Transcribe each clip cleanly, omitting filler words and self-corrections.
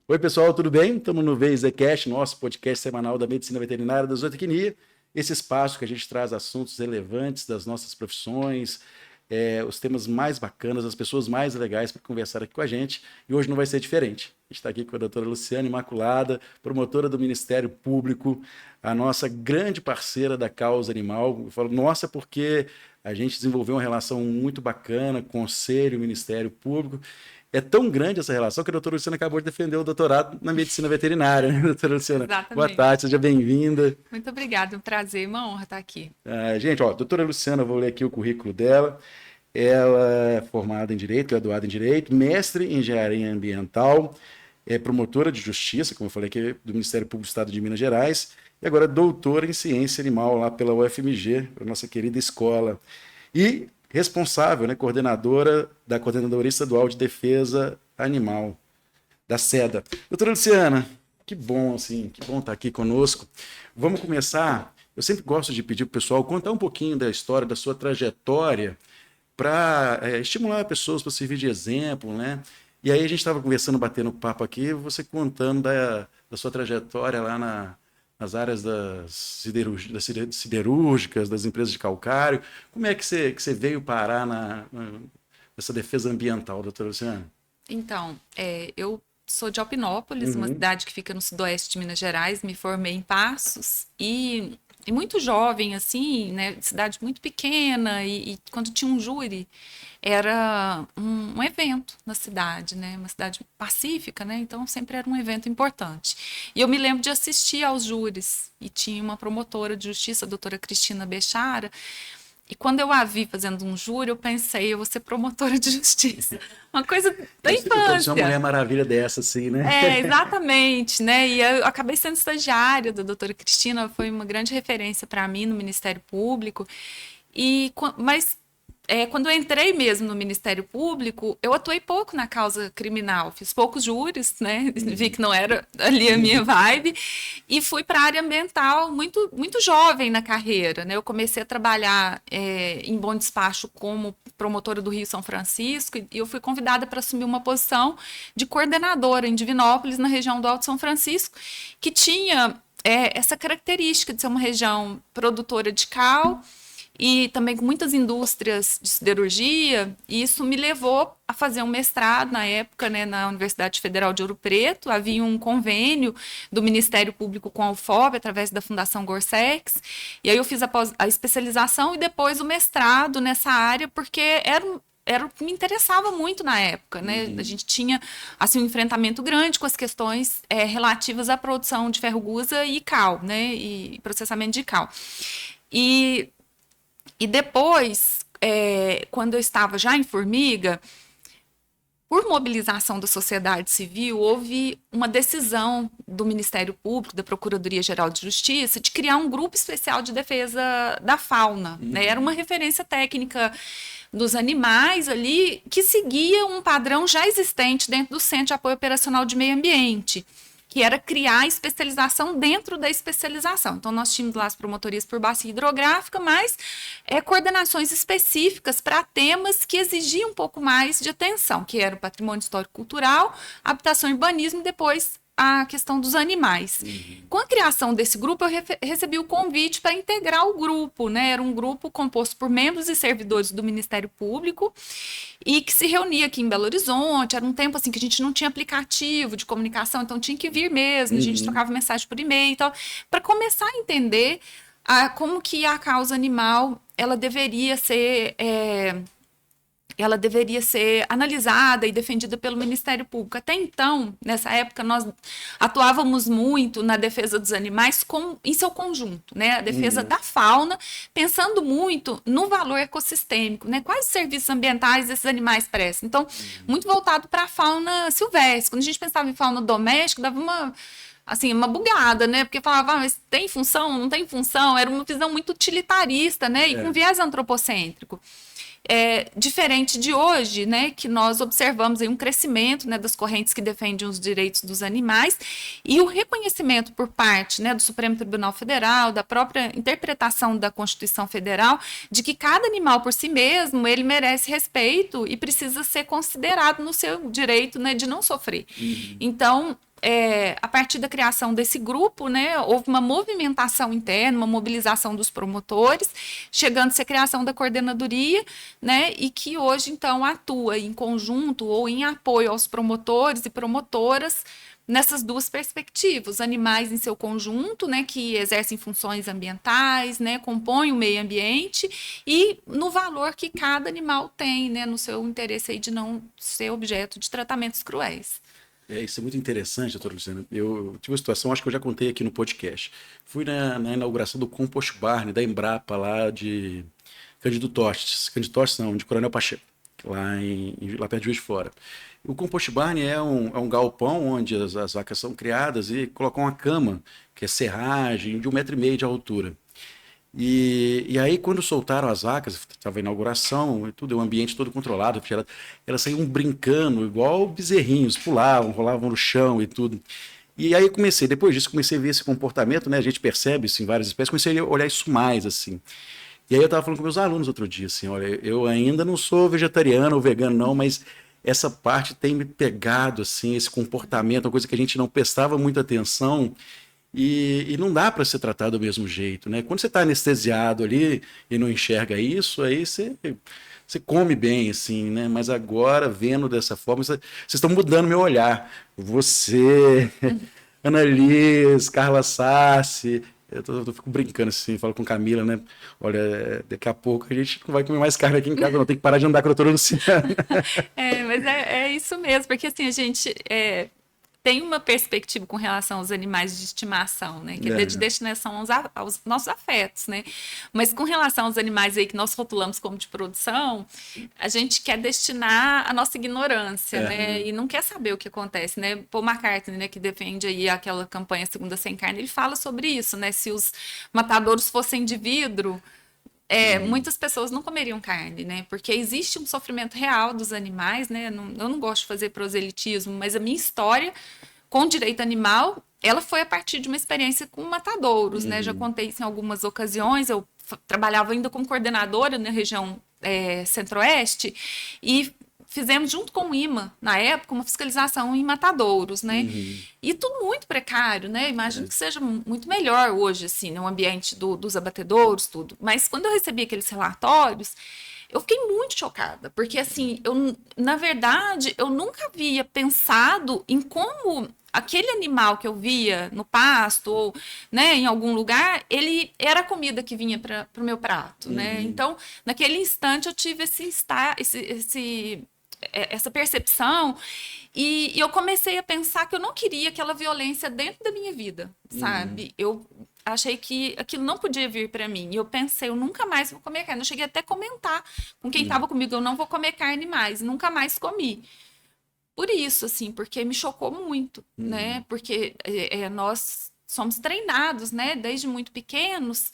Oi, pessoal, tudo bem? Estamos no VZCast, nosso podcast semanal da Medicina Veterinária da Zootecnia. Esse espaço que a gente traz assuntos relevantes das nossas profissões, os temas mais bacanas, as pessoas mais legais para conversar aqui com a gente. E hoje não vai ser diferente. A gente está aqui com a doutora Luciana Imaculada, promotora do Ministério Público, a nossa grande parceira da causa animal. Eu falo nossa porque a gente desenvolveu uma relação muito bacana, Conselho, Ministério Público. É tão grande essa relação que a doutora Luciana acabou de defender o doutorado na medicina veterinária, né, doutora Luciana? Exatamente. Boa tarde, seja bem-vinda. Muito obrigada, um prazer, uma honra estar aqui. Gente, doutora Luciana, vou ler aqui o currículo dela. Ela é formada em Direito, graduada em Direito, mestre em Engenharia Ambiental, é promotora de Justiça, como eu falei aqui, do Ministério Público do Estado de Minas Gerais, e agora doutora em Ciência Animal lá pela UFMG, a nossa querida escola. E responsável, né, coordenadora da Coordenadoria Estadual de Defesa Animal, da SEDA. Doutora Luciana, que bom estar aqui conosco. Vamos começar. Eu sempre gosto de pedir para o pessoal contar um pouquinho da história, da sua trajetória, para estimular pessoas para servir de exemplo, né? E aí a gente estava conversando, batendo papo aqui, você contando da sua trajetória lá nas áreas das siderúrgicas, das empresas de calcário. Como é que você veio parar nessa defesa ambiental, doutora Luciana? Então, eu sou de Alpinópolis, uma cidade que fica no sudoeste de Minas Gerais, me formei em Passos e muito jovem, assim, né, cidade muito pequena e quando tinha um júri, era um evento na cidade, né, uma cidade pacífica, né, então sempre era um evento importante. E eu me lembro de assistir aos júris e tinha uma promotora de justiça, a doutora Cristina Bechara, e quando eu a vi fazendo um júri, eu pensei, eu vou ser promotora de justiça. Uma coisa da infância. Uma mulher maravilha dessa, assim, né? Exatamente, né? E eu acabei sendo estagiária da doutora Cristina, foi uma grande referência para mim no Ministério Público. Mas quando eu entrei mesmo no Ministério Público, eu atuei pouco na causa criminal, fiz poucos júris, né? Vi que não era ali a minha vibe, e fui para a área ambiental muito, muito jovem na carreira, né? Eu comecei a trabalhar em Bom Despacho como promotora do Rio São Francisco, e eu fui convidada para assumir uma posição de coordenadora em Divinópolis, na região do Alto São Francisco, que tinha essa característica de ser uma região produtora de cal, e também com muitas indústrias de siderurgia, e isso me levou a fazer um mestrado na época, né, na Universidade Federal de Ouro Preto. Havia um convênio do Ministério Público com a UFOB, através da Fundação Gorsex, e aí eu fiz a especialização e depois o mestrado nessa área, porque era o que me interessava muito na época, né? A gente tinha assim, um enfrentamento grande com as questões relativas à produção de ferro-gusa e cal, né, e processamento de cal. E depois, quando eu estava já em Formiga, por mobilização da sociedade civil, houve uma decisão do Ministério Público, da Procuradoria-Geral de Justiça, de criar um grupo especial de defesa da fauna. Né? Era uma referência técnica dos animais ali, que seguia um padrão já existente dentro do Centro de Apoio Operacional de Meio Ambiente, que era criar especialização dentro da especialização. Então, nós tínhamos lá as promotorias por bacia hidrográfica, mas coordenações específicas para temas que exigiam um pouco mais de atenção, que era o patrimônio histórico-cultural, habitação e urbanismo, e depois a questão dos animais. Com a criação desse grupo, eu recebi o convite para integrar o grupo, né? Era um grupo composto por membros e servidores do Ministério Público e que se reunia aqui em Belo Horizonte. Era um tempo assim que a gente não tinha aplicativo de comunicação, então tinha que vir mesmo, a gente trocava mensagem por e-mail e tal, para começar a entender como que a causa animal ela deveria ser analisada e defendida pelo Ministério Público. Até então, nessa época, nós atuávamos muito na defesa dos animais em seu conjunto, né? A defesa da fauna, pensando muito no valor ecossistêmico, né? Quais serviços ambientais esses animais prestam. Então, muito voltado para a fauna silvestre. Quando a gente pensava em fauna doméstica, dava uma bugada, né? Porque falava, mas tem função, não tem função? Era uma visão muito utilitarista, né? E com viés antropocêntrico. Diferente de hoje, né, que nós observamos aí um crescimento, né, das correntes que defendem os direitos dos animais e o reconhecimento por parte, né, do Supremo Tribunal Federal, da própria interpretação da Constituição Federal, de que cada animal por si mesmo, ele merece respeito e precisa ser considerado no seu direito, né, de não sofrer. Então, a partir da criação desse grupo, né, houve uma movimentação interna, uma mobilização dos promotores, chegando-se à criação da coordenadoria, né, e que hoje, então, atua em conjunto ou em apoio aos promotores e promotoras nessas duas perspectivas, animais em seu conjunto, né, que exercem funções ambientais, né, compõem o meio ambiente e no valor que cada animal tem, né, no seu interesse aí de não ser objeto de tratamentos cruéis. Isso é muito interessante, doutora Luciana. Eu tive uma situação, acho que eu já contei aqui no podcast. Fui na inauguração do Compost Barn, da Embrapa, lá de Cândido Tostes. Cândido Tostes não, de Coronel Pacheco, lá perto de Juiz de Fora. O Compost Barn é um galpão onde as vacas são criadas e colocam uma cama, que é serragem, de 1,5 m de altura. E aí, quando soltaram as vacas, estava a inauguração e tudo, o ambiente todo controlado, elas saíam brincando, igual bezerrinhos, pulavam, rolavam no chão e tudo. E aí depois disso, comecei a ver esse comportamento, né? A gente percebe isso em várias espécies, comecei a olhar isso mais, assim. E aí eu estava falando com meus alunos outro dia, assim, olha, eu ainda não sou vegetariano ou vegano, não, mas essa parte tem me pegado, assim, esse comportamento, uma coisa que a gente não prestava muita atenção. E não dá para ser tratado do mesmo jeito, né? Quando você está anestesiado ali e não enxerga isso, aí você come bem, assim, né? Mas agora, vendo dessa forma, vocês estão mudando meu olhar. Você, Annalise, Carla Sassi, eu fico brincando assim, falo com Camila, né? Olha, daqui a pouco a gente não vai comer mais carne aqui em casa, não. Tem que parar de andar com a doutora Luciana. Mas é isso mesmo, porque assim, a gente tem uma perspectiva com relação aos animais de estimação, né? Que é de destinação aos nossos afetos, né? Mas com relação aos animais aí que nós rotulamos como de produção, a gente quer destinar a nossa ignorância, né? E não quer saber o que acontece, né? Paul McCartney, né, que defende aí aquela campanha Segunda Sem Carne, ele fala sobre isso, né? Se os matadouros fossem de vidro, muitas pessoas não comeriam carne, né? Porque existe um sofrimento real dos animais, né? Eu não gosto de fazer proselitismo, mas a minha história com direito animal, ela foi a partir de uma experiência com matadouros, né? Já contei isso em algumas ocasiões. Eu trabalhava ainda como coordenadora na região centro-oeste e fizemos junto com o IMA, na época, uma fiscalização em matadouros, né? E tudo muito precário, né? Imagino que seja muito melhor hoje, assim, no ambiente dos abatedouros, tudo. Mas quando eu recebi aqueles relatórios, eu fiquei muito chocada, porque, assim, na verdade, eu nunca havia pensado em como aquele animal que eu via no pasto ou, né, em algum lugar, ele era a comida que vinha para o meu prato, né? Então, naquele instante, eu tive essa percepção e eu comecei a pensar que eu não queria aquela violência dentro da minha vida, sabe? Eu achei que aquilo não podia vir para mim. E eu pensei, eu nunca mais vou comer carne. Eu cheguei até a comentar com quem estava comigo, eu não vou comer carne mais. Nunca mais comi. Por isso, assim, porque me chocou muito, né? Porque nós somos treinados, né? Desde muito pequenos,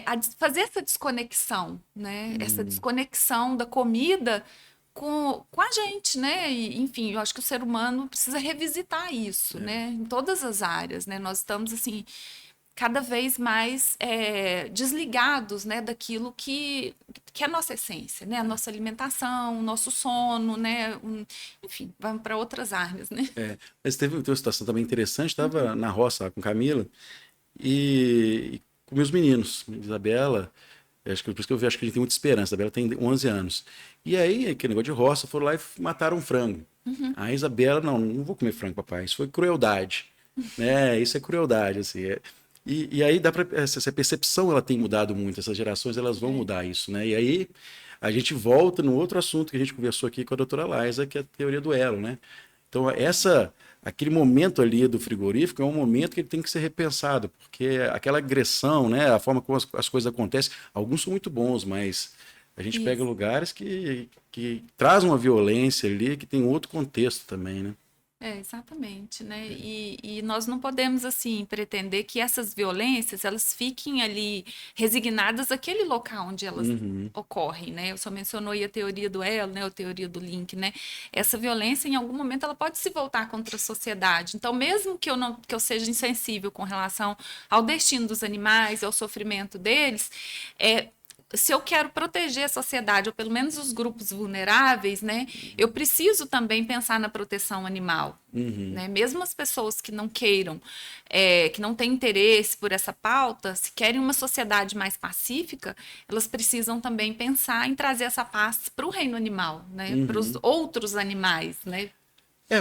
a fazer essa desconexão, né? Essa desconexão da comida com a gente, né? E, enfim, eu acho que o ser humano precisa revisitar isso, né? Em todas as áreas, né? Nós estamos, assim, cada vez mais desligados, né? Daquilo que é a nossa essência, né? A nossa alimentação, o nosso sono, né? Enfim, vamos para outras áreas, né? Mas teve uma situação também interessante, estava na roça lá com Camila e com meus meninos, Isabela. Acho que por isso que acho que a gente tem muita esperança. A Isabela tem 11 anos. E aí, aquele negócio de roça, foram lá e mataram um frango. A Isabela, não vou comer frango, papai. Isso foi crueldade. Né? Isso é crueldade, assim. E aí dá para essa percepção ela tem mudado muito. Essas gerações elas vão mudar isso, né? E aí a gente volta no outro assunto que a gente conversou aqui com a doutora Laisa, que é a teoria do elo, né? Então aquele momento ali do frigorífico é um momento que ele tem que ser repensado, porque aquela agressão, né, a forma como as coisas acontecem, alguns são muito bons, mas a gente pega lugares que trazem uma violência ali, que tem outro contexto também, né? Exatamente, né? E nós não podemos, assim, pretender que essas violências, elas fiquem ali resignadas àquele local onde elas ocorrem, né? Eu só mencionou aí a teoria do elo, né? A teoria do link, né? Essa violência, em algum momento, ela pode se voltar contra a sociedade. Então, mesmo que eu seja insensível com relação ao destino dos animais, ao sofrimento deles, se eu quero proteger a sociedade, ou pelo menos os grupos vulneráveis, né, eu preciso também pensar na proteção animal. Né? Mesmo as pessoas que não queiram, que não têm interesse por essa pauta, se querem uma sociedade mais pacífica, elas precisam também pensar em trazer essa paz para o reino animal, né? Para os outros animais, né?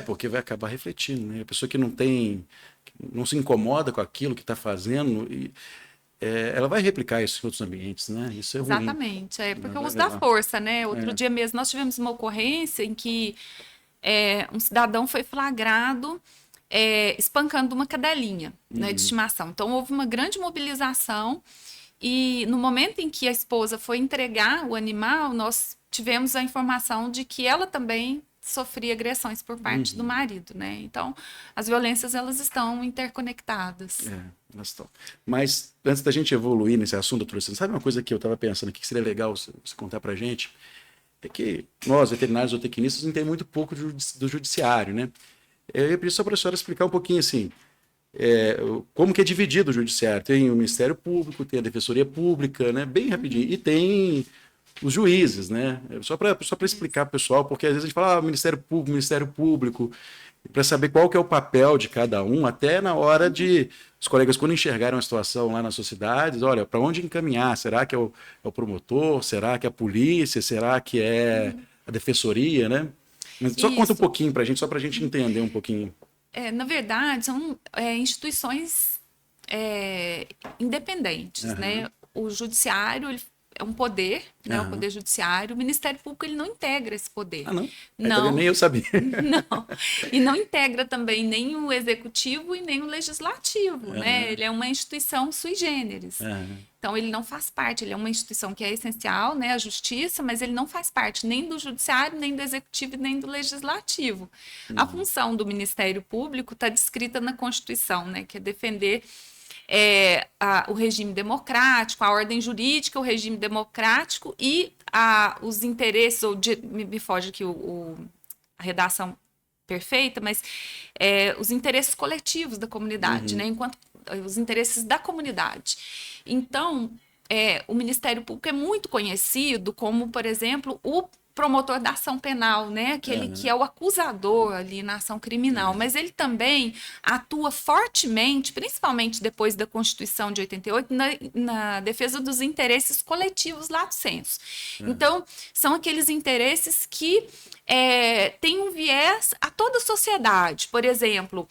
Porque vai acabar refletindo, né? A pessoa que não se incomoda com aquilo que está fazendo, ela vai replicar isso em outros ambientes, né? Isso é ruim. Exatamente, porque o uso da força, né? Outro dia mesmo nós tivemos uma ocorrência em que um cidadão foi flagrado espancando uma cadelinha, né, de estimação. Então houve uma grande mobilização e no momento em que a esposa foi entregar o animal, nós tivemos a informação de que ela também sofria agressões por parte do marido, né? Então, as violências, elas estão interconectadas. Elas estão. Mas, antes da gente evoluir nesse assunto, doutora, você sabe uma coisa que eu estava pensando aqui, que seria legal você contar pra gente? É que nós, veterinários ou tecnistas, entendemos muito pouco do judiciário, né? Eu ia pedir só para a senhora explicar um pouquinho, assim, como que é dividido o judiciário. Tem o Ministério Público, tem a Defensoria Pública, né? Bem rapidinho. E tem os juízes, né? Só para explicar para o pessoal, porque às vezes a gente fala Ministério Público, para saber qual que é o papel de cada um, até na hora de os colegas, quando enxergaram a situação lá nas sociedades, olha, para onde encaminhar? Será que é o promotor? Será que é a polícia? Será que é a defensoria, né? Mas só conta um pouquinho para a gente, só para a gente entender um pouquinho. Na verdade, são instituições independentes, né? O judiciário, ele é um poder, né? O poder judiciário. O Ministério Público, ele não integra esse poder. Ah, não? Não. Nem eu sabia. Não. E não integra também nem o executivo e nem o legislativo, né? Ele é uma instituição sui generis. Então, ele não faz parte, ele é uma instituição que é essencial, né? A justiça, mas ele não faz parte nem do judiciário, nem do executivo, nem do legislativo. A função do Ministério Público está descrita na Constituição, né? Que é defender o regime democrático, a ordem jurídica, o regime democrático e os interesses, me foge aqui a redação perfeita, mas os interesses coletivos da comunidade, né? Enquanto os interesses da comunidade. Então, o Ministério Público é muito conhecido como, por exemplo, o promotor da ação penal, né? Aquele que é o acusador ali na ação criminal, mas ele também atua fortemente, principalmente depois da Constituição de 88, na defesa dos interesses coletivos lato sensu. Então, são aqueles interesses que têm um viés a toda a sociedade. Por exemplo,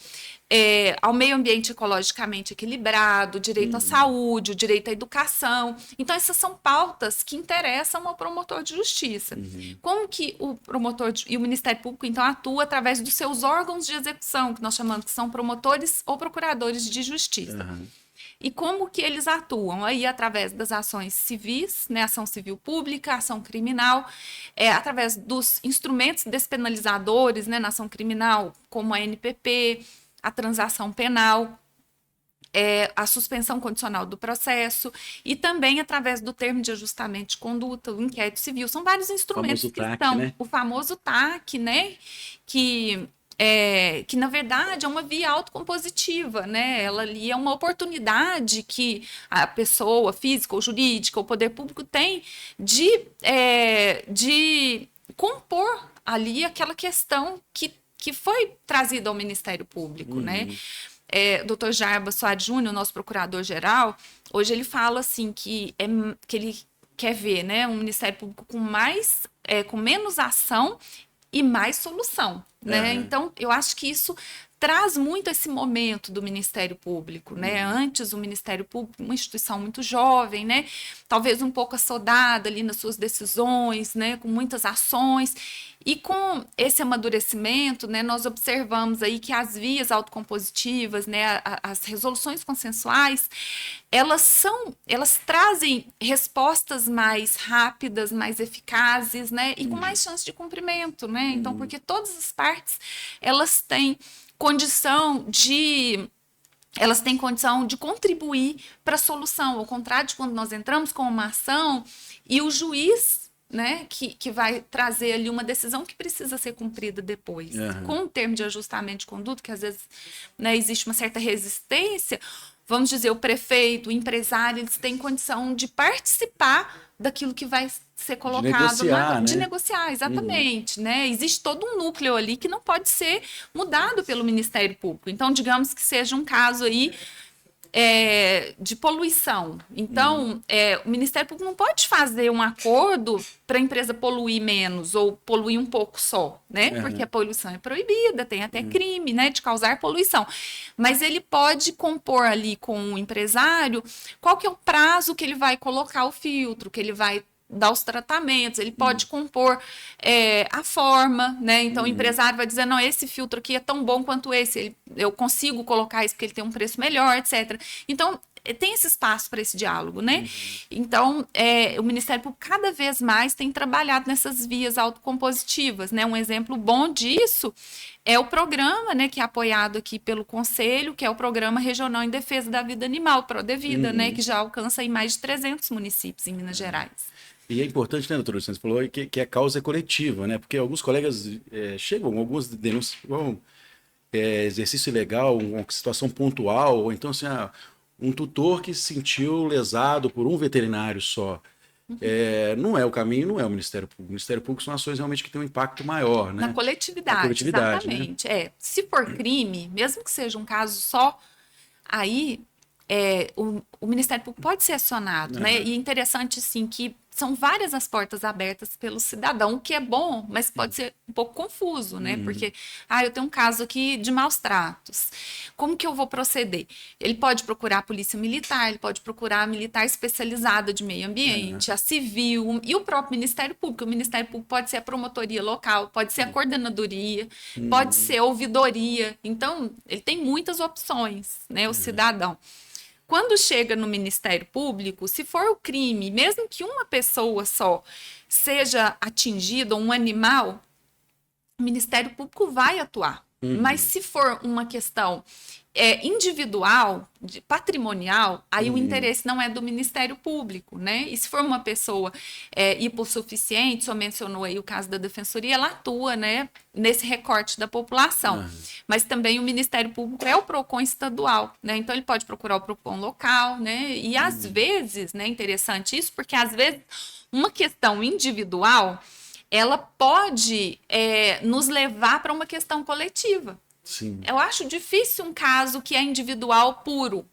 ao meio ambiente ecologicamente equilibrado, direito à saúde, o direito à educação. Então, essas são pautas que interessam ao promotor de justiça. Como que o promotor e o Ministério Público, então, atua através dos seus órgãos de execução, que nós chamamos que são promotores ou procuradores de justiça. E como que eles atuam? Aí, através das ações civis, né, ação civil pública, ação criminal, através dos instrumentos despenalizadores, né, na ação criminal, como a NPP, a transação penal, a suspensão condicional do processo e também através do termo de ajustamento de conduta, o inquérito civil. São vários instrumentos que estão. Né? O famoso TAC, né? Que na verdade é uma via autocompositiva, né? Ela ali é uma oportunidade que a pessoa física ou jurídica, o poder público tem de compor ali aquela questão que foi trazida ao Ministério Público, né? O Dr. Jarbas Soares Júnior, nosso procurador-geral, hoje ele fala assim que ele quer ver, né, um Ministério Público com menos ação e mais solução, né? Então, eu acho que isso traz muito esse momento do Ministério Público, né? Antes, o Ministério Público, uma instituição muito jovem, né? Talvez um pouco assodada ali nas suas decisões, né? Com muitas ações. E com esse amadurecimento, né, nós observamos aí que as vias autocompositivas, né, as resoluções consensuais, elas trazem respostas mais rápidas, mais eficazes, né, e com mais chance de cumprimento, né? Então, porque todas as partes, elas têm condição de contribuir para a solução, ao contrário de quando nós entramos com uma ação e o juiz, né, que vai trazer ali uma decisão que precisa ser cumprida depois. Com um termo de ajustamento de conduta, que às vezes, né, existe uma certa resistência, vamos dizer, o prefeito, o empresário, eles têm condição de participar daquilo que vai ser colocado de negociar, exatamente, né? Existe todo um núcleo ali que não pode ser mudado pelo Ministério Público. Então, digamos que seja um caso aí de poluição. Então, o Ministério Público não pode fazer um acordo para a empresa poluir menos ou poluir um pouco só, né? Porque a poluição é proibida, tem até crime, né, de causar poluição. Mas ele pode compor ali com o empresário qual que é o prazo que ele vai colocar o filtro, que ele vai dar os tratamentos, ele pode compor a forma, né? Então o empresário vai dizer, não, esse filtro aqui é tão bom quanto esse, eu consigo colocar isso porque ele tem um preço melhor, etc. Então, tem esse espaço para esse diálogo, né? Então, o Ministério Público cada vez mais tem trabalhado nessas vias autocompositivas, né? Um exemplo bom disso é o programa, né, que é apoiado aqui pelo Conselho, que é o Programa Regional em Defesa da Vida Animal, PRODEVIDA, né, que já alcança aí mais de 300 municípios em Minas Gerais. E é importante, né, doutora, você falou que a causa é coletiva, né? Porque alguns colegas chegam, alguns denunciam exercício ilegal, uma situação pontual, ou então assim, um tutor que se sentiu lesado por um veterinário só. Não é o caminho, não é o Ministério Público. O Ministério Público são ações realmente que têm um impacto maior, né? Na coletividade, exatamente. Né? Se for crime, mesmo que seja um caso só, aí o Ministério Público pode ser acionado, né? E é interessante, sim, que são várias as portas abertas pelo cidadão, o que é bom, mas pode ser um pouco confuso, né? Porque, eu tenho um caso aqui de maus tratos. Como que eu vou proceder? Ele pode procurar a polícia militar, ele pode procurar a militar especializada de meio ambiente, a civil e o próprio Ministério Público. O Ministério Público pode ser a promotoria local, pode ser a coordenadoria, pode ser a ouvidoria. Então, ele tem muitas opções, né? O cidadão. Quando chega no Ministério Público, se for o crime, mesmo que uma pessoa só seja atingida, um animal, o Ministério Público vai atuar. Mas se for uma questão individual, patrimonial, aí o interesse não é do Ministério Público, né? E se for uma pessoa hipossuficiente, só mencionou aí o caso da Defensoria, ela atua, né, nesse recorte da população. Mas também o Ministério Público é o PROCON estadual, né? Então ele pode procurar o PROCON local, né? E às vezes, né, interessante isso, porque às vezes uma questão individual ela pode nos levar para uma questão coletiva. Sim. Eu acho difícil um caso que é individual puro,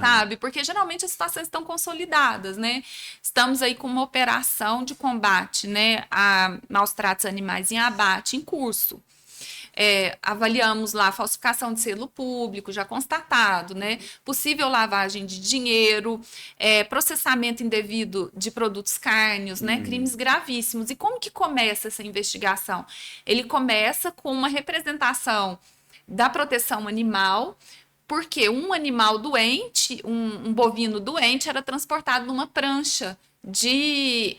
sabe? Porque geralmente as situações estão consolidadas, né? Estamos aí com uma operação de combate, né, a maus tratos animais em abate em curso. Avaliamos lá a falsificação de selo público, já constatado, né? Possível lavagem de dinheiro, processamento indevido de produtos cárneos, né? Crimes gravíssimos. E como que começa essa investigação? Ele começa com uma representação da proteção animal, porque um animal doente, um bovino doente, era transportado numa prancha de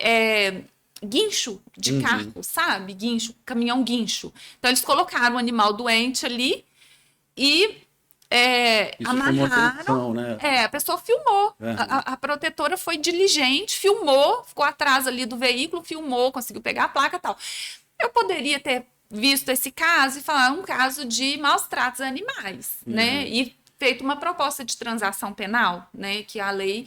guincho de carro, sabe? Guincho, caminhão guincho. Então, eles colocaram o animal doente ali e amarraram. Né? A pessoa filmou. A protetora foi diligente, filmou, ficou atrás ali do veículo, filmou, conseguiu pegar a placa e tal. Eu poderia ter visto esse caso e falar um caso de maus tratos animais, né? E feito uma proposta de transação penal, né? Que a lei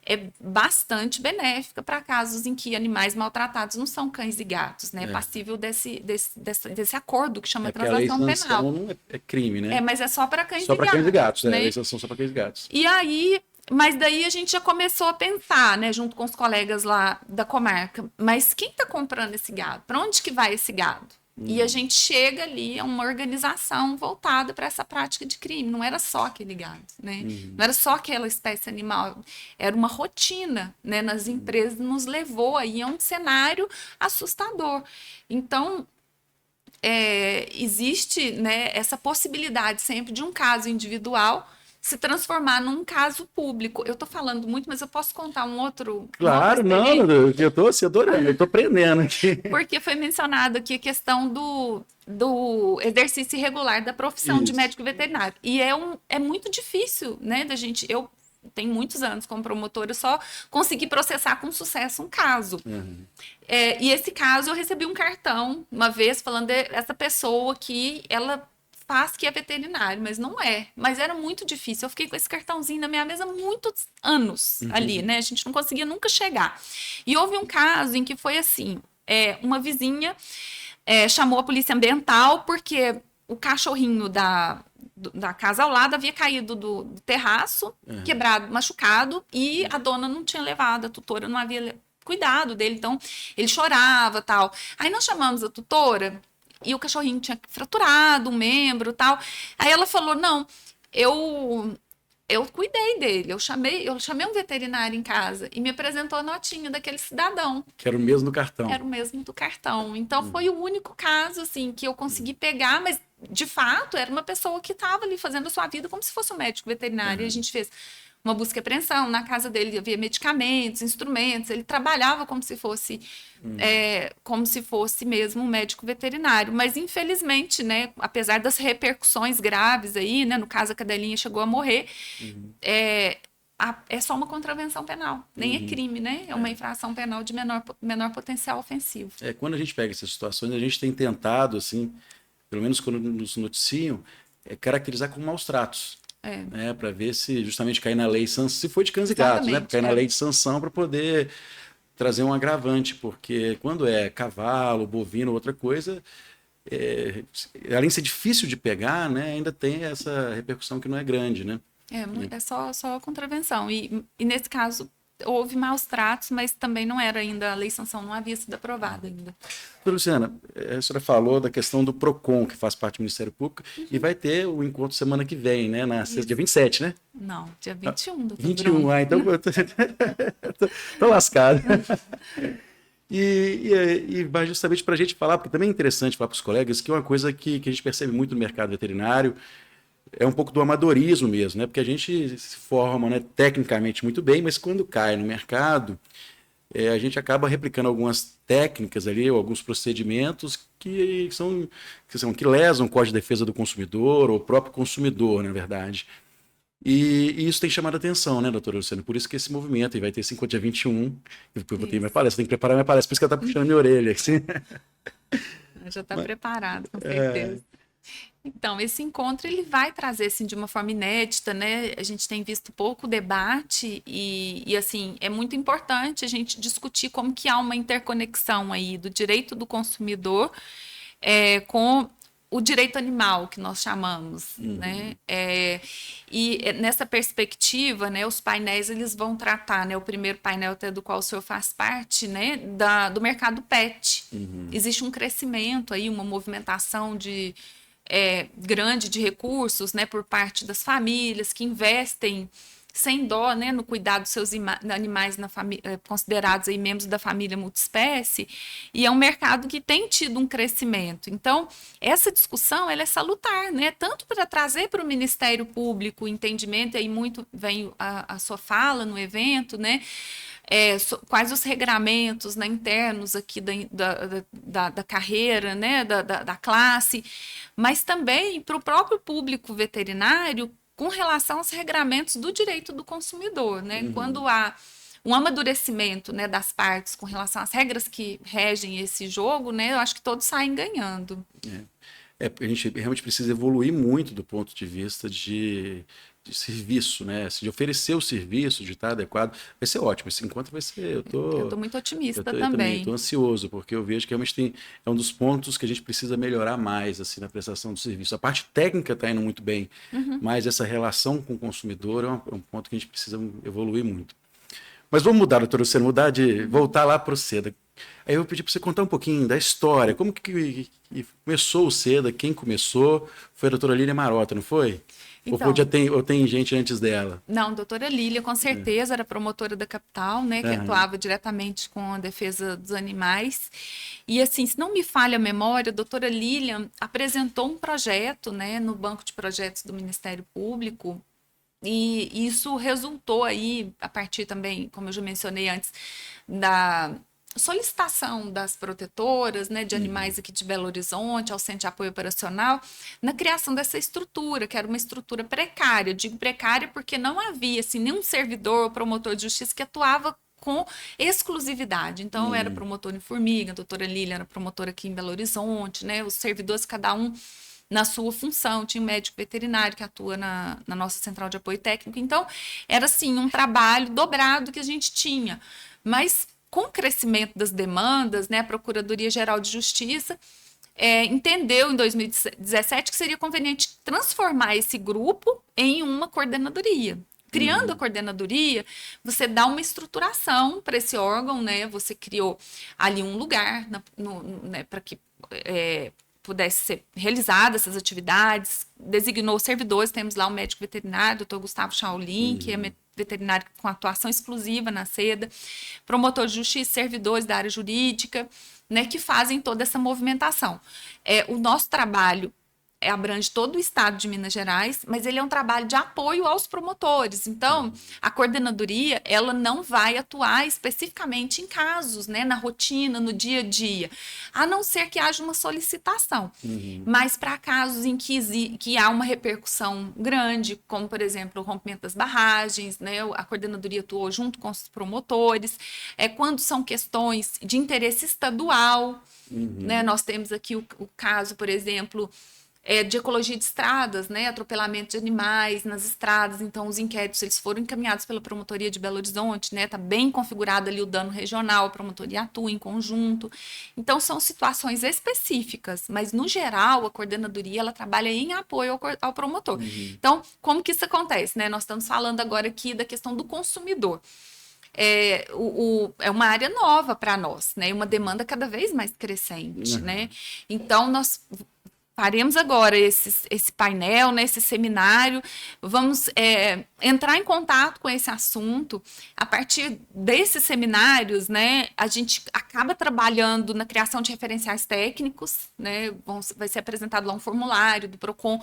é bastante benéfica para casos em que animais maltratados não são cães e gatos, né? Passível desse acordo que chama transação penal. Não é crime, né? Mas é só para cães e gatos. Só para cães e gatos, né? Eles são só para cães e gatos. E aí, mas daí a gente já começou a pensar, né, junto com os colegas lá da comarca, mas quem está comprando esse gado? Para onde que vai esse gado? E a gente chega ali a uma organização voltada para essa prática de crime. Não era só aquele gado, né? Não era só aquela espécie animal. Era uma rotina, né? Nas empresas, nos levou aí a um cenário assustador. Então, existe, né, essa possibilidade sempre de um caso individual se transformar num caso público. Eu estou falando muito, mas eu posso contar um outro... Claro, não, eu estou adorando, eu estou aprendendo aqui. Porque foi mencionado aqui a questão do exercício irregular da profissão de médico veterinário. E é muito difícil, né, da gente... Eu tem muitos anos como promotora, só consegui processar com sucesso um caso. E esse caso eu recebi um cartão uma vez falando essa pessoa que ela faz que é veterinário, mas não é. Mas era muito difícil. Eu fiquei com esse cartãozinho na minha mesa muitos anos ali, né? A gente não conseguia nunca chegar. E houve um caso em que foi assim, uma vizinha chamou a polícia ambiental porque o cachorrinho da casa ao lado havia caído do terraço, quebrado, machucado, e a dona não tinha levado, a tutora não havia cuidado dele, então ele chorava, tal. Aí nós chamamos a tutora e o cachorrinho tinha fraturado um membro, tal. Aí ela falou: "Não, eu cuidei dele, eu chamei um veterinário em casa e me apresentou a notinha daquele cidadão. Que era o mesmo do cartão. Era o mesmo do cartão. Então foi o único caso assim que eu consegui pegar, mas de fato era uma pessoa que estava ali fazendo a sua vida como se fosse um médico veterinário. E a gente fez uma busca e apreensão, na casa dele havia medicamentos, instrumentos, ele trabalhava como se fosse mesmo um médico veterinário, mas infelizmente, né, apesar das repercussões graves aí, né, no caso a cadelinha chegou a morrer, é só uma contravenção penal, nem é crime, né, é uma infração penal de menor potencial ofensivo. Quando a gente pega essas situações, a gente tem tentado, assim, pelo menos quando nos noticiam, caracterizar como maus tratos. Para ver se justamente cair na lei de sanção, se for de cães e gatos, né? Cair na lei de sanção para poder trazer um agravante, porque quando é cavalo, bovino, outra coisa, além de ser difícil de pegar, né? Ainda tem essa repercussão que não é grande, né? É só contravenção. E nesse caso houve maus tratos, mas também não era ainda, a lei de sanção não havia sido aprovada ainda. Luciana, a senhora falou da questão do PROCON, que faz parte do Ministério Público, e vai ter o encontro semana que vem, né? Na sexta, dia 27, né? Não, dia 21. 21, então eu tô lascado. E vai justamente para a gente falar, porque também é interessante falar para os colegas, que é uma coisa que a gente percebe muito no mercado veterinário, é um pouco do amadorismo mesmo, né? Porque a gente se forma, né, tecnicamente muito bem, mas quando cai no mercado, a gente acaba replicando algumas técnicas ali, ou alguns procedimentos que lesam o Código de Defesa do Consumidor, ou o próprio consumidor, na verdade. E isso tem chamado a atenção, né, doutora Luciana? Por isso que esse movimento, e vai ter 5 dia 21, depois eu vou ter minha palestra, tem que preparar minha palestra, por isso que ela está puxando minha orelha. Assim. Já está preparado, com certeza. Então, esse encontro ele vai trazer assim, de uma forma inédita, né? A gente tem visto pouco debate e assim, é muito importante a gente discutir como que há uma interconexão aí do direito do consumidor com o direito animal, que nós chamamos, né? E nessa perspectiva, né, os painéis eles vão tratar, né, o primeiro painel até do qual o senhor faz parte, né, do mercado pet. Existe um crescimento aí, uma movimentação grande de recursos, né, por parte das famílias que investem sem dó, né, no cuidado dos seus animais considerados aí membros da família multiespécie, e é um mercado que tem tido um crescimento. Então, essa discussão ela é salutar, né, tanto para trazer para o Ministério Público o entendimento, e aí muito vem a sua fala no evento, né, quais os regramentos, né, internos aqui da carreira, né, da classe, mas também para o próprio público veterinário com relação aos regramentos do direito do consumidor, né? Quando há um amadurecimento, né, das partes com relação às regras que regem esse jogo, né, eu acho que todos saem ganhando. A gente realmente precisa evoluir muito do ponto de vista de serviço, né? De oferecer o serviço, de estar adequado. Vai ser ótimo, esse encontro vai ser... Eu tô muito otimista também. Eu também. Estou ansioso, porque eu vejo que realmente é um dos pontos que a gente precisa melhorar mais assim, na prestação do serviço. A parte técnica está indo muito bem, mas essa relação com o consumidor é um ponto que a gente precisa evoluir muito. Mas vamos mudar, doutora Luciana, voltar lá para o SEDA. Aí eu vou pedir para você contar um pouquinho da história, como que começou o SEDA, quem começou, foi a doutora Lília Marota, não foi? Então, ou tem gente antes dela? Não, doutora Lília, com certeza, era promotora da capital, né, que atuava diretamente com a defesa dos animais. E assim, se não me falha a memória, a doutora Lília apresentou um projeto, né, no banco de projetos do Ministério Público, e isso resultou aí, a partir também, como eu já mencionei antes, solicitação das protetoras, né, de animais aqui de Belo Horizonte, ao Centro de Apoio Operacional, na criação dessa estrutura, que era uma estrutura precária. Eu digo precária porque não havia assim, nenhum servidor ou promotor de justiça que atuava com exclusividade. Então, eu era promotora em Formiga, a doutora Lília era promotora aqui em Belo Horizonte, né, os servidores, cada um na sua função, tinha um médico veterinário que atua na nossa central de apoio técnico. Então, era assim, um trabalho dobrado que a gente tinha. Mas, com o crescimento das demandas, né, a Procuradoria-Geral de Justiça entendeu em 2017 que seria conveniente transformar esse grupo em uma coordenadoria. Criando a coordenadoria, você dá uma estruturação para esse órgão, né? Você criou ali um lugar né, para que pudesse ser realizadas essas atividades, designou servidores, temos lá o médico veterinário, doutor Gustavo Shaolin, que é veterinário com atuação exclusiva na seda, promotor de justiça, servidores da área jurídica, né, que fazem toda essa movimentação. O nosso trabalho abrange todo o estado de Minas Gerais, mas ele é um trabalho de apoio aos promotores. Então, a coordenadoria, ela não vai atuar especificamente em casos, né, na rotina, no dia a dia, a não ser que haja uma solicitação. Mas para casos em que há uma repercussão grande, como, por exemplo, o rompimento das barragens, né, a coordenadoria atuou junto com os promotores, quando são questões de interesse estadual, né, nós temos aqui o caso, por exemplo, de ecologia de estradas, né, atropelamento de animais nas estradas. Então, os inquéritos eles foram encaminhados pela Promotoria de Belo Horizonte, né, tá bem configurado ali o dano regional, a promotoria atua em conjunto. Então, são situações específicas, mas, no geral, a coordenadoria ela trabalha em apoio ao promotor. Então, como que isso acontece? Né? Nós estamos falando agora aqui da questão do consumidor. É uma área nova para nós, né? Uma demanda cada vez mais crescente, né? Então, nós faremos agora esse painel, né, esse seminário, vamos entrar em contato com esse assunto. A partir desses seminários, né, a gente acaba trabalhando na criação de referenciais técnicos, né, vai ser apresentado lá um formulário do PROCON,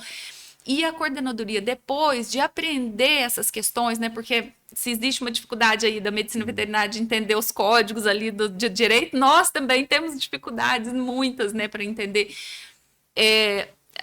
e a coordenadoria, depois de aprender essas questões, né, porque se existe uma dificuldade aí da medicina veterinária de entender os códigos ali de direito, nós também temos dificuldades muitas, né, para entender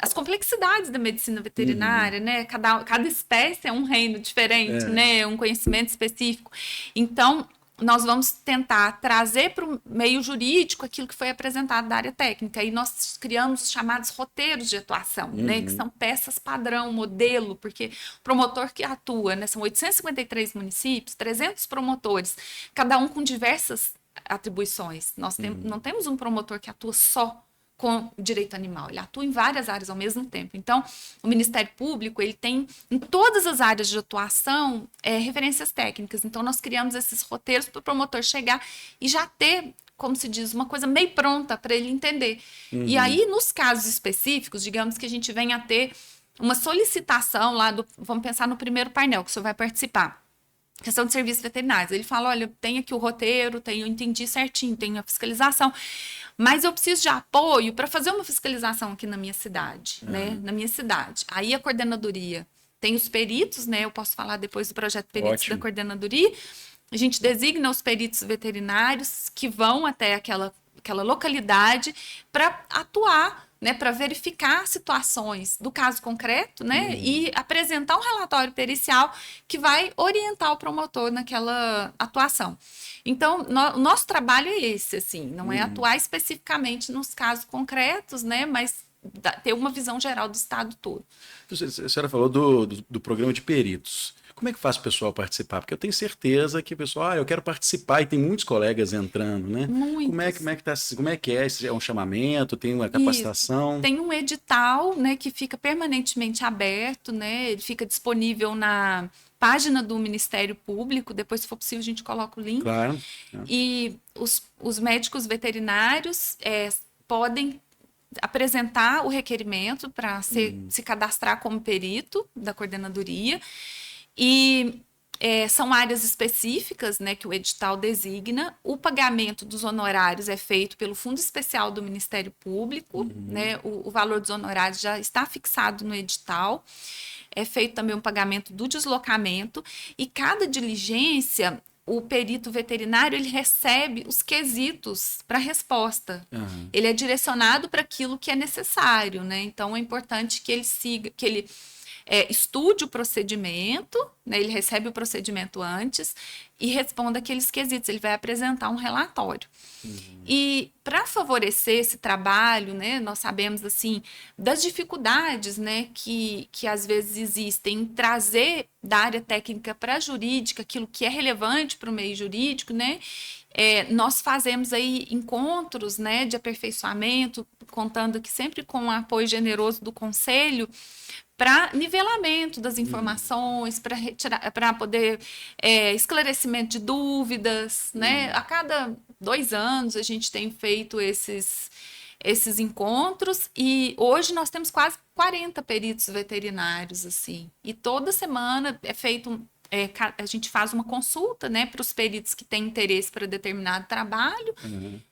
as complexidades da medicina veterinária, né? Cada espécie é um reino diferente, né? Um conhecimento específico. Então, nós vamos tentar trazer para o meio jurídico aquilo que foi apresentado da área técnica. E nós criamos os chamados roteiros de atuação, né? Que são peças padrão, modelo, porque o promotor que atua, né? São 853 municípios, 300 promotores, cada um com diversas atribuições. Nós não temos um promotor que atua só com direito animal, ele atua em várias áreas ao mesmo tempo. Então, o Ministério Público, ele tem em todas as áreas de atuação referências técnicas. Então, nós criamos esses roteiros para o promotor chegar e já ter, como se diz, uma coisa meio pronta para ele entender. E aí, nos casos específicos, digamos que a gente venha a ter uma solicitação lá vamos pensar no primeiro painel que o senhor vai participar. Questão de serviços veterinários. Ele fala, olha, tem aqui o roteiro, eu entendi certinho, tem a fiscalização, mas eu preciso de apoio para fazer uma fiscalização aqui na minha cidade, né? Na minha cidade. Aí a coordenadoria tem os peritos, né? Eu posso falar depois do projeto peritos da coordenadoria. A gente designa os peritos veterinários que vão até aquela localidade para atuar, né, para verificar situações do caso concreto, né, e apresentar um relatório pericial que vai orientar o promotor naquela atuação. Então, o nosso trabalho é esse, assim, não é atuar especificamente nos casos concretos, né, mas ter uma visão geral do estado todo. A senhora falou do programa de peritos. Como é que faz o pessoal participar? Porque eu tenho certeza que o pessoal, eu quero participar, e tem muitos colegas entrando, né? Muitos. Como é que é? É um chamamento? Tem uma capacitação? Isso. Tem um edital, né, que fica permanentemente aberto, né? Ele fica disponível na página do Ministério Público, depois, se for possível, a gente coloca o link. Claro. E os médicos veterinários podem apresentar o requerimento para se cadastrar como perito da coordenadoria. E são áreas específicas, né, que o edital designa. O pagamento dos honorários é feito pelo Fundo Especial do Ministério Público, né? O valor dos honorários já está fixado no edital. É feito também um pagamento do deslocamento e cada diligência o perito veterinário ele recebe os quesitos para resposta. Ele é direcionado para aquilo que é necessário, né? Então é importante que ele siga, que ele estude o procedimento, né? Ele recebe o procedimento antes e responda aqueles quesitos. Ele vai apresentar um relatório. E para favorecer esse trabalho, né, nós sabemos assim das dificuldades, né, que às vezes existem em trazer da área técnica para a jurídica aquilo que é relevante para o meio jurídico, né? Nós fazemos aí encontros, né, de aperfeiçoamento, contando aqui sempre com o apoio generoso do conselho, para nivelamento das informações, para poder esclarecimento de dúvidas, né? A cada 2 anos a gente tem feito esses encontros e hoje nós temos quase 40 peritos veterinários, assim. E toda semana é feito a gente faz uma consulta, né, para os peritos que têm interesse para determinado trabalho,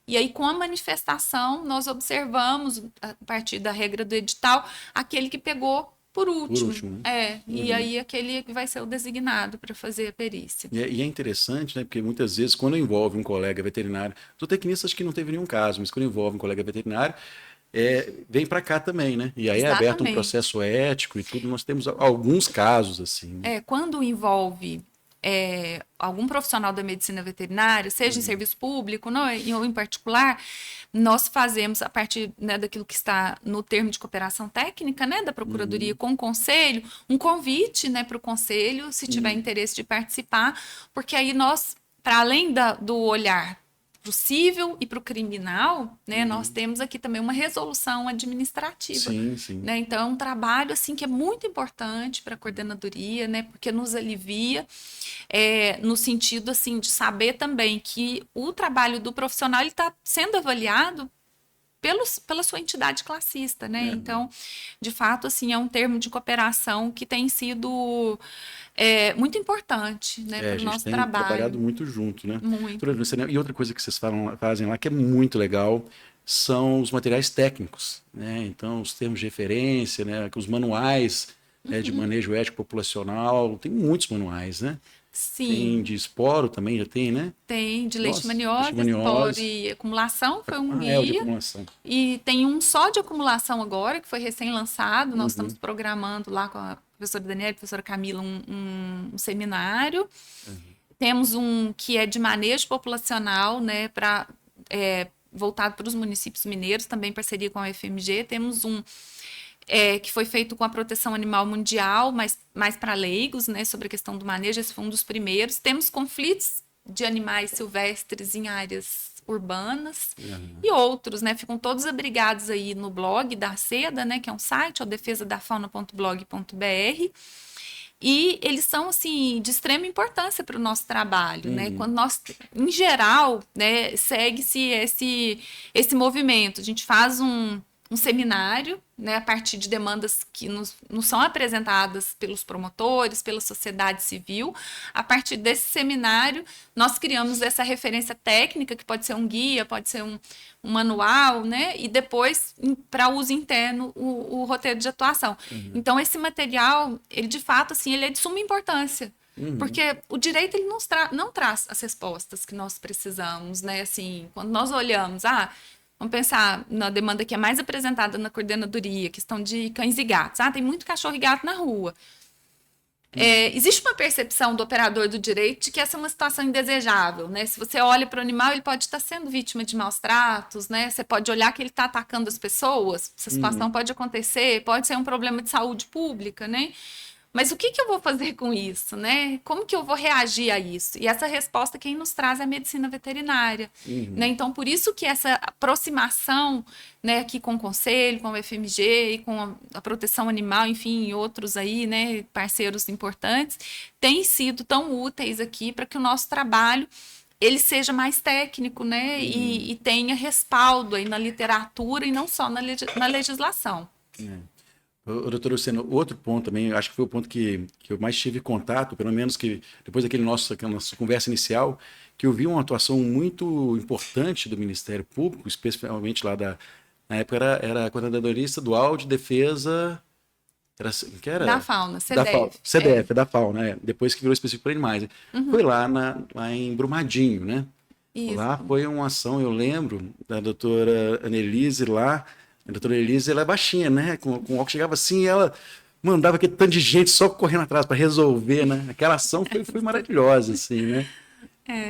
e aí com a manifestação nós observamos, a partir da regra do edital, aquele que pegou por último. E aí aquele que vai ser o designado para fazer a perícia. E é interessante, né? Porque muitas vezes, quando envolve um colega veterinário, do tecnista acho que não teve nenhum caso, mas quando envolve um colega veterinário, vem para cá também, né? E aí é aberto um processo ético e tudo. Nós temos alguns casos assim. Né? Quando envolve algum profissional da medicina veterinária, seja em serviço público ou em particular, nós fazemos, a partir, né, daquilo que está no termo de cooperação técnica, né, da Procuradoria com o Conselho, um convite, né, para o Conselho, se tiver interesse de participar, porque aí nós, para além do olhar para o cível e para o criminal, né, nós temos aqui também uma resolução administrativa. Sim. Né? Então, é um trabalho assim, que é muito importante para a coordenadoria, né, porque nos alivia, no sentido assim, de saber também que o trabalho do profissional está sendo avaliado pela sua entidade classista, né? Então, de fato, assim, é um termo de cooperação que tem sido muito importante, né, para o nosso trabalho. A gente tem trabalhado muito junto, né? Muito. E outra coisa que vocês fazem lá que é muito legal são os materiais técnicos, né? Então, os termos de referência, né? Os manuais de manejo ético populacional, tem muitos manuais, né? Sim. Tem de esporo também, já tem, né? Tem de leishmaniose, esporo e acumulação, foi um guia. De acumulação. E tem um só de acumulação agora, que foi recém-lançado. Nós estamos programando lá com a professora Daniela e a professora Camila um seminário. Temos um que é de manejo populacional, né, voltado para os municípios mineiros, também em parceria com a UFMG. Temos um que foi feito com a Proteção Animal Mundial, mas mais para leigos, né, sobre a questão do manejo. Esse foi um dos primeiros. Temos conflitos de animais silvestres em áreas urbanas e outros, né, ficam todos abrigados aí no blog da SEDA, né, que é um site, defesadafauna.blog.br. E eles são, assim, de extrema importância para o nosso trabalho, né? Quando nós, em geral, né, segue-se esse movimento. A gente faz um seminário, né, a partir de demandas que nos são apresentadas pelos promotores, pela sociedade civil. A partir desse seminário, nós criamos essa referência técnica, que pode ser um guia, pode ser um manual, né, e depois, para uso interno, o roteiro de atuação. Então, esse material, ele de fato, assim, ele é de suma importância. Porque o direito ele não traz as respostas que nós precisamos, né? Assim, quando nós olhamos, vamos pensar na demanda que é mais apresentada na coordenadoria, questão de cães e gatos. Tem muito cachorro e gato na rua. Existe uma percepção do operador do direito de que essa é uma situação indesejável, né? Se você olha para o animal, ele pode estar sendo vítima de maus tratos, né? Você pode olhar que ele está atacando as pessoas, essa situação pode acontecer, pode ser um problema de saúde pública, né? Mas o que eu vou fazer com isso, né? Como que eu vou reagir a isso? E essa resposta quem nos traz é a medicina veterinária. Né? Então, por isso que essa aproximação, né, aqui com o Conselho, com o FMG e com a proteção animal, enfim, e outros aí, né, parceiros importantes, têm sido tão úteis aqui para que o nosso trabalho ele seja mais técnico, né? E tenha respaldo aí na literatura e não só na legislação. Doutor Luciano, outro ponto também, acho que foi o ponto que eu mais tive contato, pelo menos que depois daquela nossa conversa inicial, que eu vi uma atuação muito importante do Ministério Público, especialmente lá na época era a Coordenadoria Estadual de Defesa que era? Da fauna, Da fauna, CDF. CDF, da fauna, depois que virou específico para animais. Foi lá em Brumadinho, né? Isso. Lá foi uma ação, eu lembro, da doutora Annelise lá. A doutora Annelise, ela é baixinha, né? Com óculos, chegava assim e ela mandava aquele tanto de gente só correndo atrás para resolver, né? Aquela ação foi maravilhosa, assim, né?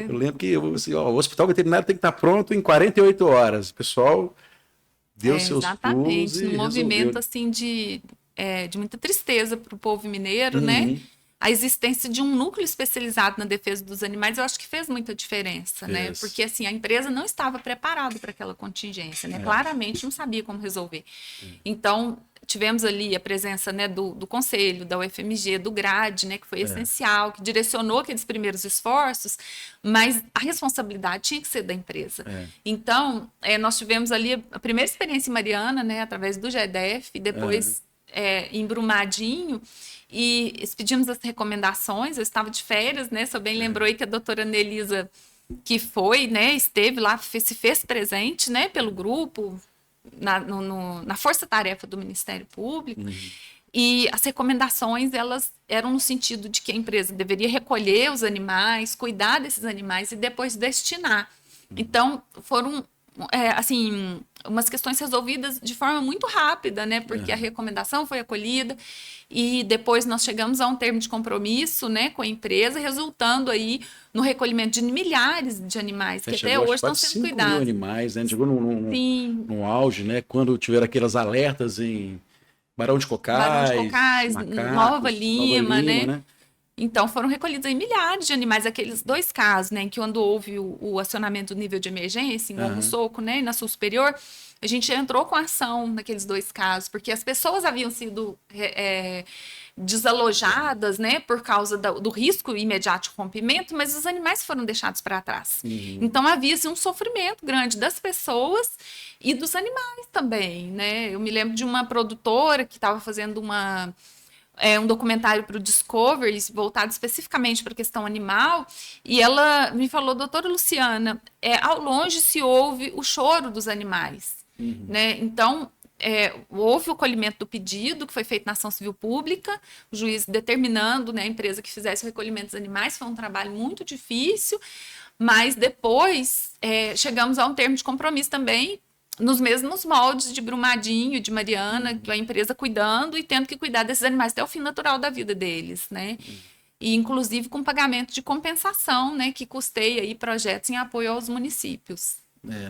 Eu lembro que assim, ó, o hospital veterinário tem que estar pronto em 48 horas. O pessoal deu seus pulos Exatamente. e Num resolveu. movimento assim de muita tristeza para o povo mineiro, né? Uhum. A existência de um núcleo especializado na defesa dos animais, eu acho que fez muita diferença, né? Fez. Porque assim, a empresa não estava preparada para aquela contingência, né? Claramente não sabia como resolver. Então, tivemos ali a presença, né, do Conselho, da UFMG, do GRAD, né, que foi essencial, que direcionou aqueles primeiros esforços, mas a responsabilidade tinha que ser da empresa. Então, nós tivemos ali a primeira experiência em Mariana, né, através do GEDEF, e depois em Brumadinho, e pedimos as recomendações. Eu estava de férias, né, só bem lembrou aí que a doutora Nelisa, que foi, né, esteve lá, se fez presente, né, pelo grupo, na força-tarefa do Ministério Público, e as recomendações, elas eram no sentido de que a empresa deveria recolher os animais, cuidar desses animais e depois destinar. Então, foram, assim, umas questões resolvidas de forma muito rápida, né? Porque a recomendação foi acolhida e depois nós chegamos a um termo de compromisso, né, com a empresa, resultando aí no recolhimento de milhares de animais que até Chegou, hoje acho, estão quase sendo 5 mil cuidados. animais, né? Chegou Sim, no auge, né? Quando tiveram aqueles alertas em Barão de Barão de Cocais, Cocais, Nova macacos, Nova Lima, Lima, né? né? Então, foram recolhidos aí milhares de animais. Aqueles dois casos, né, em que quando houve o acionamento do nível de emergência, em Morro Soco, né, e na Sul Superior, a gente entrou com ação naqueles dois casos, porque as pessoas haviam sido desalojadas, né, por causa do risco imediato de rompimento, mas os animais foram deixados para trás. Então, havia assim, um sofrimento grande das pessoas e dos animais também, né? Eu me lembro de uma produtora que estava fazendo um documentário para o Discovery, voltado especificamente para a questão animal, e ela me falou: doutora Luciana, ao longe se ouve o choro dos animais, né? Então, houve o acolhimento do pedido, que foi feito na ação civil pública, o juiz determinando, né, a empresa que fizesse o recolhimento dos animais. Foi um trabalho muito difícil, mas depois chegamos a um termo de compromisso também, nos mesmos moldes de Brumadinho, de Mariana, a empresa cuidando e tendo que cuidar desses animais até o fim natural da vida deles, né? E inclusive com pagamento de compensação, né, que custeia aí projetos em apoio aos municípios.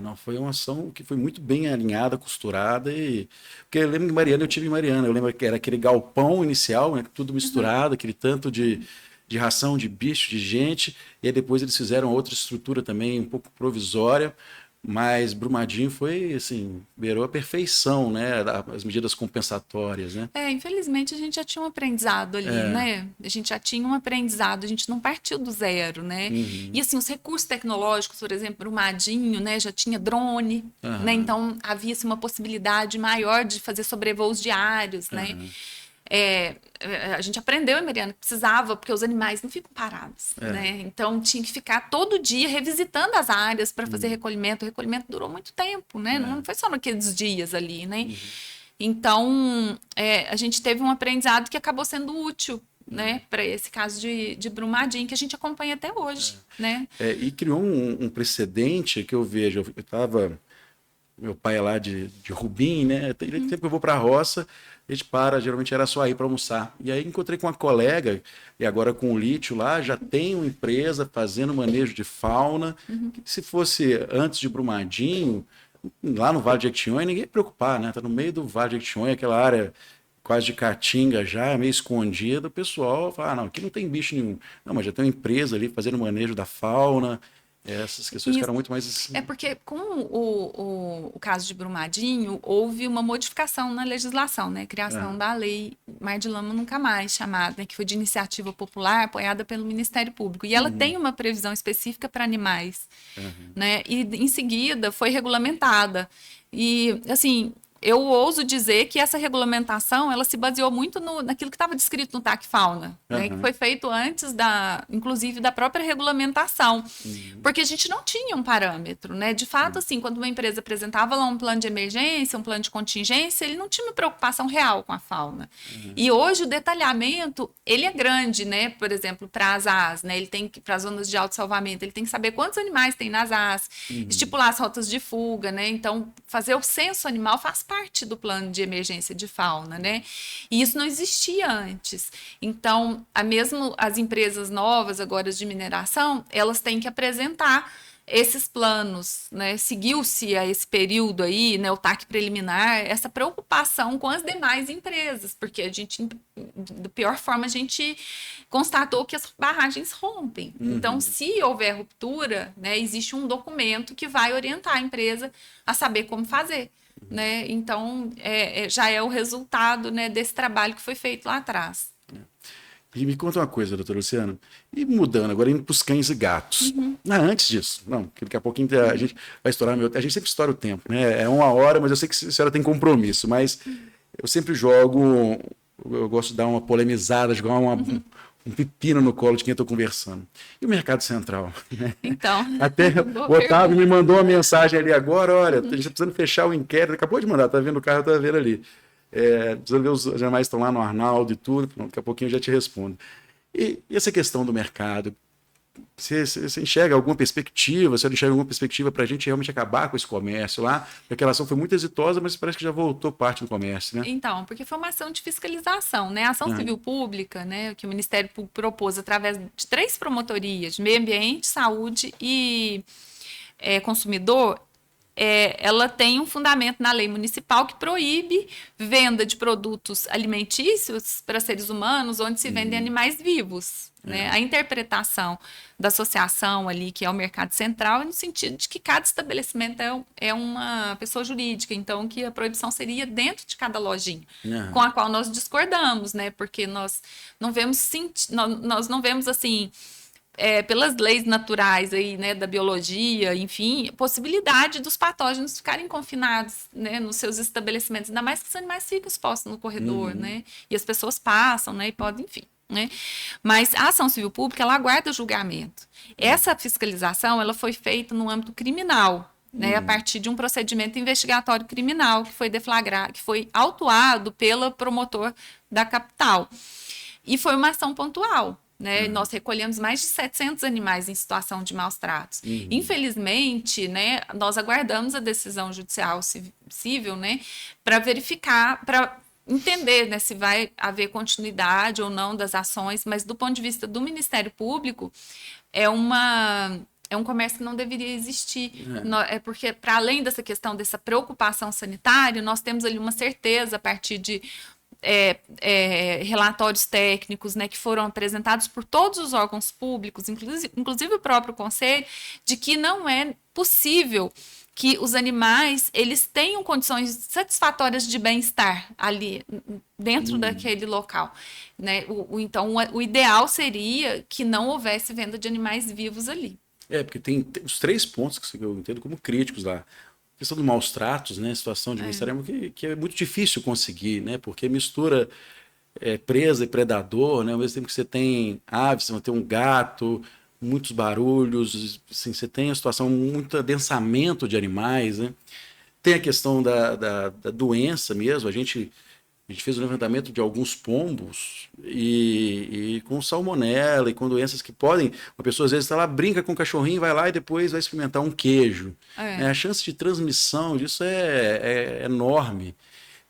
Não, foi uma ação que foi muito bem alinhada, costurada. Porque eu lembro que Mariana, eu tive em Mariana, eu lembro que era aquele galpão inicial, né, tudo misturado, aquele tanto de ração, de bicho, de gente, e aí depois eles fizeram outra estrutura também, um pouco provisória, mas Brumadinho foi, assim, beirou a perfeição, né, as medidas compensatórias, né? Infelizmente a gente já tinha um aprendizado ali, né? A gente já tinha um aprendizado, a gente não partiu do zero, né? E assim, os recursos tecnológicos, por exemplo, Brumadinho, né, já tinha drone, né? Então havia assim, uma possibilidade maior de fazer sobrevoos diários, né? A gente aprendeu em Mariana que precisava, porque os animais não ficam parados, né? Então tinha que ficar todo dia revisitando as áreas para fazer recolhimento. O recolhimento durou muito tempo, né? Não foi só naqueles dias ali, né? Então a gente teve um aprendizado que acabou sendo útil, né, para esse caso de Brumadinho, que a gente acompanha até hoje, né? E criou um precedente que eu vejo. Eu estava. Meu pai é lá de Rubim, né? Tem tempo que eu vou para a roça, a gente para, geralmente era só ir para almoçar. E aí encontrei com uma colega, e agora com o lítio lá, já tem uma empresa fazendo manejo de fauna. Que se fosse antes de Brumadinho, lá no Vale de Jequitinhonha, ninguém ia preocupar, né? Tá no meio do Vale de Jequitinhonha, aquela área quase de caatinga já, meio escondida, o pessoal fala: não, aqui não tem bicho nenhum. Não, mas já tem uma empresa ali fazendo manejo da fauna. Essas questões ficaram muito mais. Porque com o caso de Brumadinho, houve uma modificação na legislação, né? Criação da lei Mar de Lama Nunca Mais, chamada, né? Que foi de iniciativa popular, apoiada pelo Ministério Público. E ela tem uma previsão específica para animais, né? E em seguida foi regulamentada. E, assim, eu ouso dizer que essa regulamentação, ela se baseou muito naquilo que estava descrito no TAC Fauna, né, que foi feito antes inclusive, da própria regulamentação, porque a gente não tinha um parâmetro, né? De fato, assim, quando uma empresa apresentava lá um plano de emergência, um plano de contingência, ele não tinha uma preocupação real com a fauna. E hoje o detalhamento, ele é grande, né? Por exemplo, para as AAS, né? Ele tem que, para as zonas de autossalvamento, ele tem que saber quantos animais tem nas AAS, estipular as rotas de fuga, né? Então, fazer o censo animal faz parte do plano de emergência de fauna, né? E isso não existia antes. Então, mesmo as empresas novas agora de mineração, elas têm que apresentar esses planos, né? Seguiu-se a esse período aí, né, o TAC preliminar, essa preocupação com as demais empresas, porque a gente, da pior forma, a gente constatou que as barragens rompem. Então, se houver ruptura, né, existe um documento que vai orientar a empresa a saber como fazer. Né? Então, já é o resultado, né, desse trabalho que foi feito lá atrás. E me conta uma coisa, doutora Luciana, e mudando, agora indo para os cães e gatos. Antes disso, não, porque daqui a pouquinho a gente vai estourar a gente sempre estoura o tempo, né? É 1 hora, mas eu sei que a senhora tem compromisso, mas eu sempre eu gosto de dar uma polemizada, jogar um pepino no colo de quem eu estou conversando. E o mercado central? Né? Então, até o Otávio me mandou uma mensagem ali agora, olha, a gente está precisando fechar o inquérito, acabou de mandar, tá vendo o carro, tá vendo ali. Precisando ver os animais estão lá no Arnaldo e tudo, pronto, daqui a pouquinho eu já te respondo. E essa questão do mercado, você enxerga alguma perspectiva, você enxerga alguma perspectiva para a gente realmente acabar com esse comércio lá? Porque aquela ação foi muito exitosa, mas parece que já voltou parte do comércio, né? Então, porque foi uma ação de fiscalização, né? A ação civil pública, né, que o Ministério Público propôs através de 3 promotorias, de meio ambiente, saúde e consumidor, ela tem um fundamento na lei municipal que proíbe venda de produtos alimentícios para seres humanos onde se vendem animais vivos. Né? A interpretação da associação ali, que é o mercado central, é no sentido de que cada estabelecimento é uma pessoa jurídica, então que a proibição seria dentro de cada lojinha, com a qual nós discordamos, né? Porque nós não vemos, nós não vemos assim... pelas leis naturais aí, né, da biologia, enfim, possibilidade dos patógenos ficarem confinados, né, nos seus estabelecimentos, ainda mais que os animais ficam expostos no corredor, né, e as pessoas passam, né, e podem, enfim, né, mas a ação civil pública, ela aguarda julgamento. Essa fiscalização, ela foi feita no âmbito criminal, né, a partir de um procedimento investigatório criminal que foi deflagrado, que foi autuado pelo promotor da capital, e foi uma ação pontual. Né? Nós recolhemos mais de 700 animais em situação de maus tratos. Infelizmente, né, nós aguardamos a decisão judicial civil, né, para verificar, para entender, né, se vai haver continuidade ou não das ações, mas do ponto de vista do Ministério Público, é um comércio que não deveria existir. Porque, para além dessa questão dessa preocupação sanitária, nós temos ali uma certeza a partir de relatórios técnicos, né, que foram apresentados por todos os órgãos públicos, inclusive o próprio Conselho, de que não é possível que os animais eles tenham condições satisfatórias de bem-estar ali dentro daquele local. Né? Então, o ideal seria que não houvesse venda de animais vivos ali. Porque tem os 3 pontos que eu entendo como críticos lá. A questão dos maus tratos, né? Situação de bem-estar que é muito difícil conseguir, né? Porque mistura presa e predador, né? Ao mesmo tempo que você tem aves, você vai ter um gato, muitos barulhos, assim, você tem a situação muito adensamento de animais, né? Tem a questão da doença mesmo, a gente fez um levantamento de alguns pombos e com salmonela e com doenças que podem... Uma pessoa às vezes está lá, brinca com o cachorrinho, vai lá e depois vai experimentar um queijo. A chance de transmissão disso é enorme.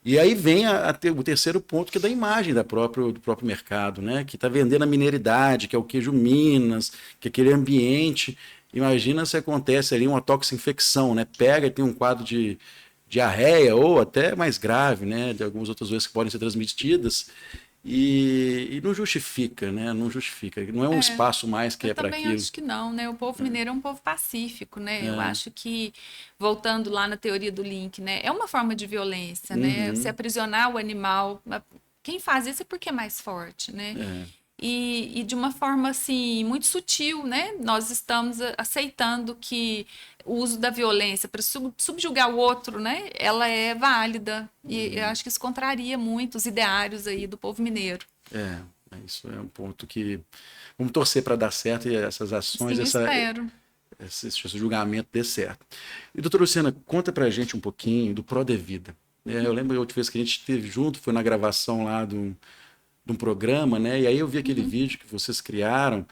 E aí vem o terceiro ponto, que é da imagem do próprio mercado, né? Que está vendendo a mineridade, que é o queijo Minas, que é aquele ambiente. Imagina se acontece ali uma toxinfecção, né? Pega e tem um quadro de diarreia ou até mais grave, né, de algumas outras doenças que podem ser transmitidas e não justifica, né, não justifica, não é um espaço mais que é para aquilo. Eu também acho que não, né, o povo mineiro é um povo pacífico, né, eu acho que, voltando lá na teoria do Link, né, é uma forma de violência, né, você aprisionar o animal, quem faz isso é porque é mais forte, né. e de uma forma assim muito sutil, né? Nós estamos aceitando que o uso da violência para subjugar o outro, né? Ela é válida e eu acho que isso contraria muito os ideários aí do povo mineiro. Isso é um ponto que vamos torcer para dar certo e essas ações, Sim, espero. esse julgamento dê certo. E, doutora Luciana, conta para a gente um pouquinho do Prodevida. Eu lembro a última vez que a gente esteve junto, foi na gravação lá de um programa, né? E aí eu vi aquele vídeo que vocês criaram, eu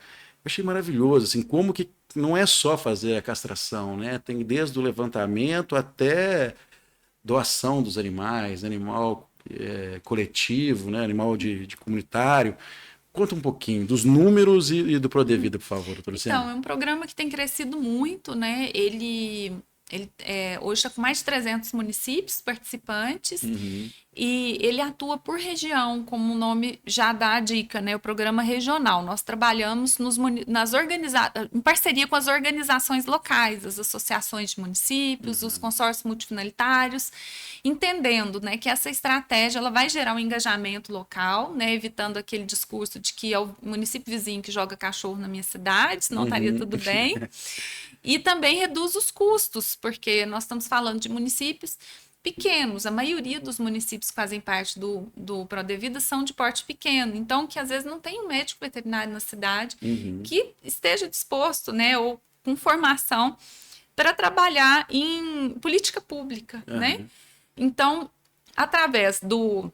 achei maravilhoso, assim, como que não é só fazer a castração, né? Tem desde o levantamento até doação dos animais, animal coletivo, né? Animal de comunitário. Conta um pouquinho dos números e do Prodevida, por favor, doutora Luciana. Então, é um programa que tem crescido muito, né? Ele hoje está com mais de 300 municípios participantes e ele atua por região, como o nome já dá a dica, né? O programa regional. Nós trabalhamos em parceria com as organizações locais, as associações de municípios, os consórcios multifinalitários, entendendo, né, que essa estratégia ela vai gerar um engajamento local, né, evitando aquele discurso de que é o município vizinho que joga cachorro na minha cidade, senão estaria tudo bem. E também reduz os custos, porque nós estamos falando de municípios pequenos. A maioria dos municípios que fazem parte do Prodevida são de porte pequeno. Então, que às vezes não tem um médico veterinário na cidade que esteja disposto, né, ou com formação para trabalhar em política pública, né? Então, através do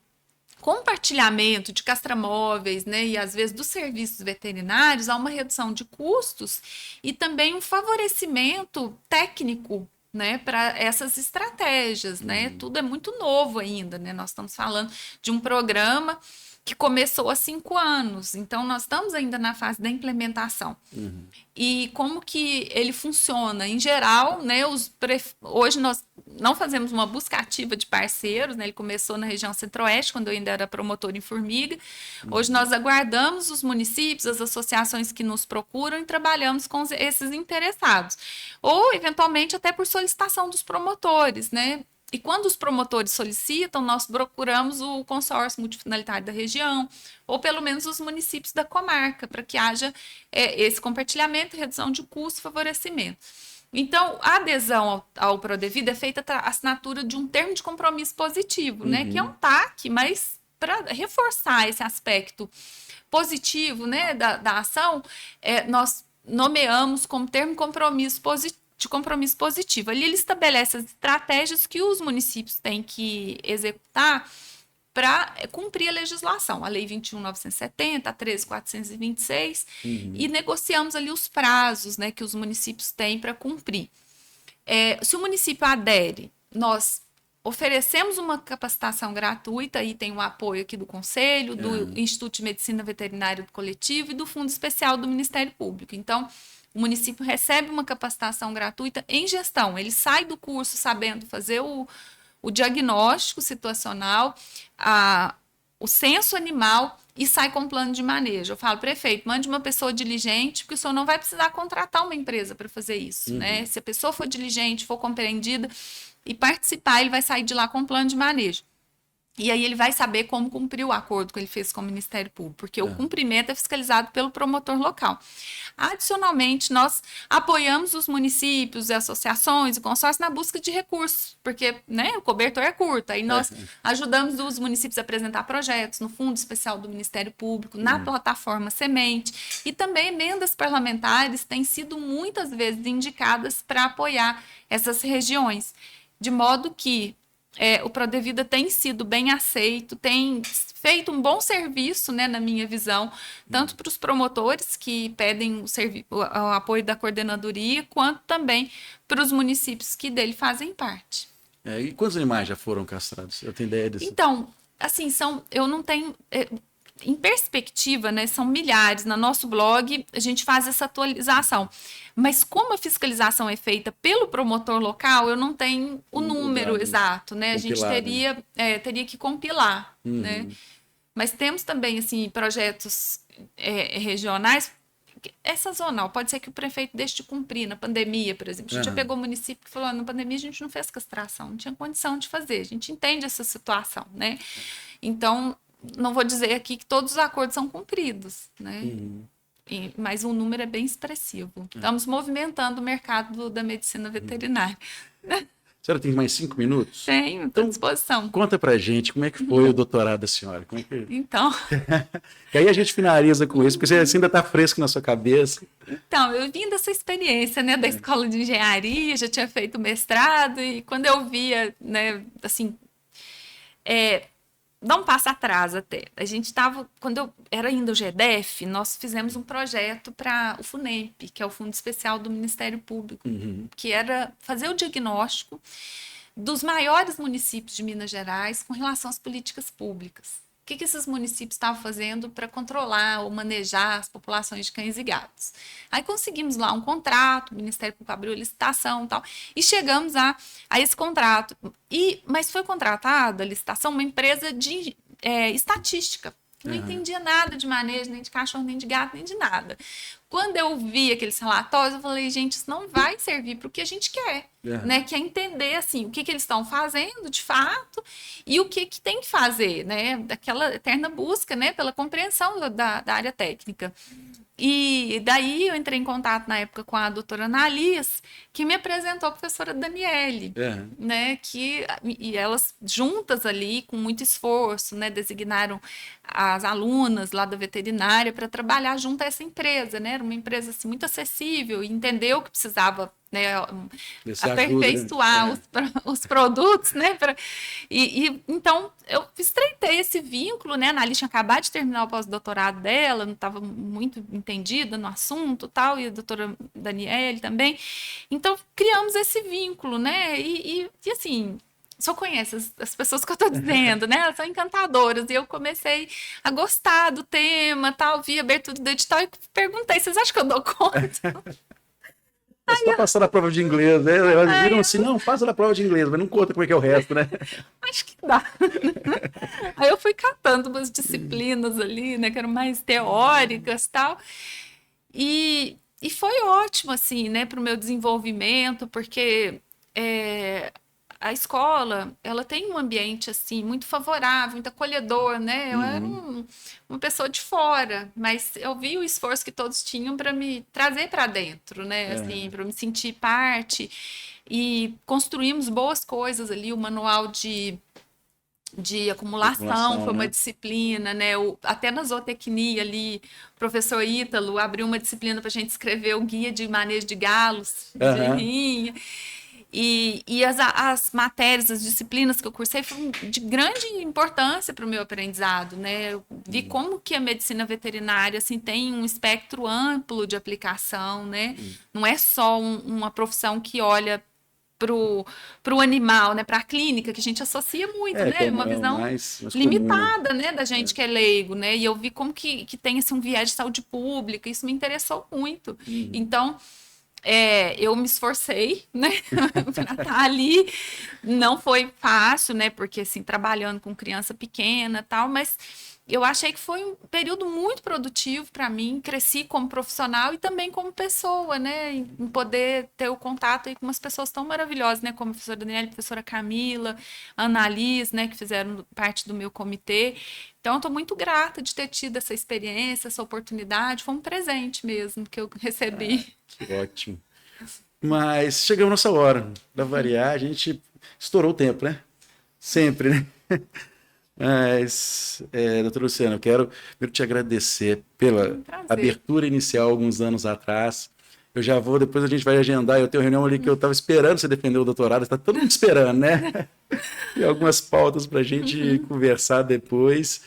compartilhamento de castramóveis, né, e às vezes dos serviços veterinários, há uma redução de custos e também um favorecimento técnico, né, para essas estratégias, né? Tudo é muito novo ainda, né? Nós estamos falando de um programa que começou há 5 anos, então nós estamos ainda na fase da implementação. E como que ele funciona? Em geral, né, hoje nós não fazemos uma busca ativa de parceiros, né? Ele começou na região centro-oeste, quando eu ainda era promotora em Formiga. Hoje nós aguardamos os municípios, as associações que nos procuram e trabalhamos com esses interessados. Ou, eventualmente, até por solicitação dos promotores, né? E quando os promotores solicitam, nós procuramos o consórcio multifinalitário da região, ou pelo menos os municípios da comarca, para que haja esse compartilhamento, redução de custo, favorecimento. Então, a adesão ao Prodevida é feita a assinatura de um termo de compromisso positivo, né? Que é um TAC, mas para reforçar esse aspecto positivo, né, da ação, nós nomeamos como termo de compromisso positivo. Ali ele estabelece as estratégias que os municípios têm que executar para cumprir a legislação, a Lei 21.970, a 13.426, e negociamos ali os prazos, né, que os municípios têm para cumprir. Se o município adere, nós oferecemos uma capacitação gratuita, e tem o apoio aqui do Conselho, do Instituto de Medicina Veterinária do Coletivo e do Fundo Especial do Ministério Público. Então, o município recebe uma capacitação gratuita em gestão. Ele sai do curso sabendo fazer o diagnóstico situacional, o censo animal e sai com plano de manejo. Eu falo, prefeito, mande uma pessoa diligente, porque o senhor não vai precisar contratar uma empresa para fazer isso, né? Se a pessoa for diligente, for compreendida e participar, ele vai sair de lá com plano de manejo. E aí ele vai saber como cumprir o acordo que ele fez com o Ministério Público, porque o cumprimento é fiscalizado pelo promotor local. Adicionalmente, nós apoiamos os municípios, as associações e consórcios na busca de recursos, porque, né, o cobertor é curto. Aí nós ajudamos os municípios a apresentar projetos no Fundo Especial do Ministério Público, na plataforma Semente, e também emendas parlamentares têm sido muitas vezes indicadas para apoiar essas regiões, de modo que o Prodevida tem sido bem aceito, tem feito um bom serviço, né, na minha visão, tanto para os promotores que pedem o apoio da coordenadoria, quanto também para os municípios que dele fazem parte. E quantos animais já foram castrados? Eu tenho ideia disso. Então, assim, eu não tenho... em perspectiva, né, são milhares. No nosso blog, a gente faz essa atualização. Mas como a fiscalização é feita pelo promotor local, eu não tenho o número exato, né? A gente teria que compilar, né? Mas temos também, assim, projetos regionais. É sazonal, pode ser que o prefeito deixe de cumprir na pandemia, por exemplo. A gente já pegou o município que falou, na pandemia a gente não fez castração, não tinha condição de fazer. A gente entende essa situação, né? Então, não vou dizer aqui que todos os acordos são cumpridos, né? Mas o número é bem expressivo. Estamos movimentando o mercado da medicina veterinária. A senhora tem mais 5 minutos? Tenho, estou à disposição. Conta pra gente como é que foi o doutorado da senhora. Como é que... Então... que aí a gente finaliza com isso, porque você ainda está fresco na sua cabeça. Então, eu vim dessa experiência, né, da escola de engenharia, já tinha feito mestrado, e quando eu via, né, assim... Dá um passo atrás até. A gente estava, quando eu era ainda o GDF, nós fizemos um projeto para o FUNEP, que é o Fundo Especial do Ministério Público, que era fazer o diagnóstico dos maiores municípios de Minas Gerais com relação às políticas públicas. O que esses municípios estavam fazendo para controlar ou manejar as populações de cães e gatos. Aí conseguimos lá um contrato, o Ministério Público abriu a licitação e tal, e chegamos a esse contrato. Mas foi contratada a licitação uma empresa de estatística, que não entendia nada de manejo, nem de cachorro, nem de gato, nem de nada. Quando eu vi aqueles relatórios, eu falei, gente, isso não vai servir para o que a gente quer, né? Que é entender, assim, o que eles estão fazendo, de fato, e o que tem que fazer, né? Daquela eterna busca, né? Pela compreensão da área técnica. E daí eu entrei em contato na época com a doutora Analias, que me apresentou a professora Daniele, né, e elas juntas ali, com muito esforço, né, designaram as alunas lá da veterinária para trabalhar junto a essa empresa, né, era uma empresa assim, muito acessível, e entendeu que precisava, né, aperfeiçoar os produtos, né, então eu estreitei esse vínculo, né, a Analias tinha acabado de terminar o pós-doutorado dela, não estava muito entendida no assunto, tal, e a doutora Daniele também, então criamos esse vínculo, né, e assim, só conhece as pessoas que eu estou dizendo, né? Elas são encantadoras. E eu comecei a gostar do tema, tal, vi a abertura do edital e perguntei, vocês acham que eu dou conta? Você está passando a prova de inglês, né? Elas viram assim, não, passa na prova de inglês, mas não conta como é que é o resto, né? Acho que dá. Aí eu fui catando umas disciplinas ali, né? Que eram mais teóricas e tal. E foi ótimo, assim, né? Para o meu desenvolvimento, porque... a escola, ela tem um ambiente, assim, muito favorável, muito acolhedor, né? Eu era uma pessoa de fora, mas eu vi o esforço que todos tinham para me trazer para dentro, né? Assim, para me sentir parte. E construímos boas coisas ali, o manual de acumulação foi uma disciplina, né? Até na zootecnia ali, o professor Ítalo abriu uma disciplina para a gente escrever o guia de manejo de galos, de rinha. E as matérias, as disciplinas que eu cursei foram de grande importância para o meu aprendizado, né? Eu vi como que a medicina veterinária assim, tem um espectro amplo de aplicação, né? Não é só uma profissão que olha pro animal, né? Para a clínica, que a gente associa muito, né? Uma visão mais limitada, comum, né? Da gente que é leigo, né? E eu vi como que tem assim, um viés de saúde pública, isso me interessou muito. Então... eu me esforcei, né, para estar ali, não foi fácil, né, porque assim, trabalhando com criança pequena e tal, mas eu achei que foi um período muito produtivo para mim, cresci como profissional e também como pessoa, né, em poder ter o contato aí com umas pessoas tão maravilhosas, né, como a professora Daniela, a professora Camila, a Annalise, né, que fizeram parte do meu comitê. Então, eu estou muito grata de ter tido essa experiência, essa oportunidade. Foi um presente mesmo que eu recebi. Que ótimo. Mas chegamos nossa hora. Para variar, a gente estourou o tempo, né? Sempre, né? Mas, doutora Luciana, eu quero te agradecer pela abertura inicial alguns anos atrás. Eu já vou, depois a gente vai agendar. Eu tenho reunião ali que eu estava esperando você defender o doutorado. Está todo mundo esperando, né? E algumas pautas para a gente conversar depois.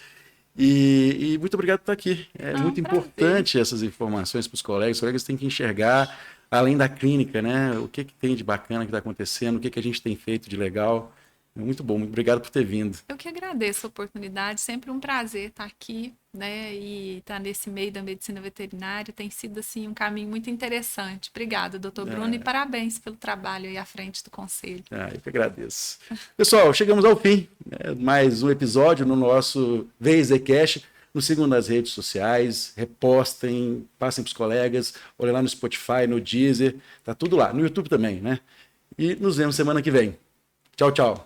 E muito obrigado por estar aqui. É muito importante essas informações para os colegas. Os colegas têm que enxergar, além da clínica, né? O que tem de bacana que está acontecendo, o que a gente tem feito de legal. Muito bom, muito obrigado por ter vindo. Eu que agradeço a oportunidade, sempre um prazer estar aqui, né, e estar nesse meio da medicina veterinária, tem sido, assim, um caminho muito interessante. Obrigada, doutor Bruno, e parabéns pelo trabalho aí à frente do Conselho. Eu que agradeço. Pessoal, chegamos ao fim, né, mais um episódio no nosso VZCast. Nos sigam nas redes sociais, repostem, passem para os colegas, olhem lá no Spotify, no Deezer, tá tudo lá, no YouTube também, né? E nos vemos semana que vem. Tchau, tchau.